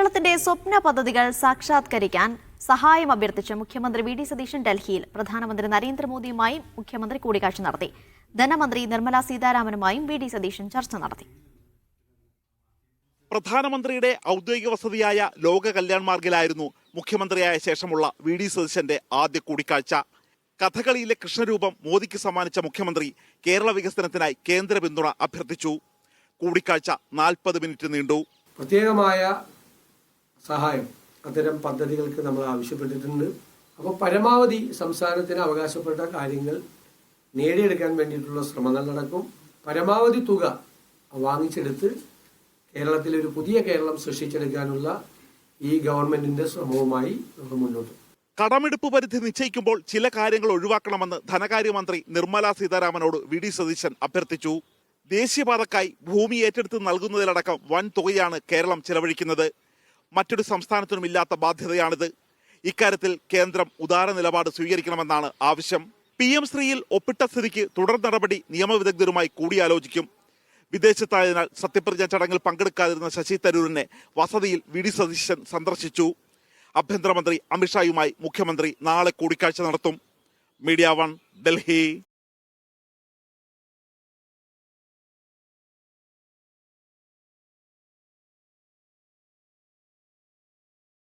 കേരളത്തിന്റെ സ്വപ്ന പദ്ധതികൾ സാക്ഷാത്കരിക്കാൻ സഹായം അഭ്യർത്ഥിച്ച് മുഖ്യമന്ത്രി വി ഡി സതീശൻ ഡൽഹിയിൽ പ്രധാനമന്ത്രി നരേന്ദ്രമോദിയുമായും മുഖ്യമന്ത്രി കൂടിക്കാഴ്ച നടത്തി. ധനമന്ത്രി നിർമ്മല സീതാരാമനുമായും വി ഡി സതീശൻ ചർച്ച നടത്തി. പ്രധാനമന്ത്രിയുടെ ഔദ്യോഗിക വസതിയായ ലോക കല്യാൺ മാർഗിലായിരുന്നു മുഖ്യമന്ത്രിയായ ശേഷമുള്ള വി ഡി സതീശന്റെ ആദ്യ കൂടിക്കാഴ്ച. കഥകളിയിലെ കൃഷ്ണരൂപം മോദിക്ക് സമ്മാനിച്ച മുഖ്യമന്ത്രി കേരള വികസനത്തിനായി കേന്ദ്ര പിന്തുണ അഭ്യർത്ഥിച്ചു. കൂടിക്കാഴ്ച 40 മിനിറ്റ് നീണ്ടു. പ്രത്യേകമായ സഹായം അത്തരം പദ്ധതികൾക്ക് നമ്മൾ ആവശ്യപ്പെട്ടിട്ടുണ്ട്. അപ്പോൾ പരമാവധി സംസ്ഥാനത്തിന് അവകാശപ്പെട്ട കാര്യങ്ങൾ നേടിയെടുക്കാൻ വേണ്ടിയിട്ടുള്ള ശ്രമങ്ങൾ നടക്കും. പരമാവധി തുക വാങ്ങിച്ചെടുത്ത് കേരളത്തിൽ ഒരു പുതിയ കേരളം സൃഷ്ടിച്ചെടുക്കാനുള്ള ഈ ഗവൺമെന്റിന്റെ ശ്രമവുമായി നമ്മൾ മുന്നോട്ട്. കടമെടുപ്പ് പരിധി നിശ്ചയിക്കുമ്പോൾ ചില കാര്യങ്ങൾ ഒഴിവാക്കണമെന്ന് ധനകാര്യമന്ത്രി നിർമ്മല സീതാരാമനോട് വി ഡി സതീശൻ അഭ്യർത്ഥിച്ചു. ദേശീയപാതക്കായി ഭൂമി ഏറ്റെടുത്ത് നൽകുന്നതിലടക്കം വൻ തുകയാണ് കേരളം ചെലവഴിക്കുന്നത്. മറ്റൊരു സംസ്ഥാനത്തിനും ഇല്ലാത്ത ബാധ്യതയാണിത്. ഇക്കാര്യത്തിൽ കേന്ദ്രം ഉദാര നിലപാട് സ്വീകരിക്കണമെന്നാണ് ആവശ്യം. PM ശ്രീയിൽ ഒപ്പിട്ട സ്ഥിതിക്ക് തുടർ നടപടി നിയമവിദഗ്ധരുമായി കൂടിയാലോചിക്കും. വിദേശത്തായതിനാൽ സത്യപ്രതിജ്ഞ ചടങ്ങിൽ പങ്കെടുക്കാതിരുന്ന ശശി തരൂരിനെ വസതിയിൽ വി ഡി സതീശൻ സന്ദർശിച്ചു. ആഭ്യന്തരമന്ത്രി അമിത്ഷായുമായി മുഖ്യമന്ത്രി നാളെ കൂടിക്കാഴ്ച നടത്തും. മീഡിയ 1 ഡൽഹി.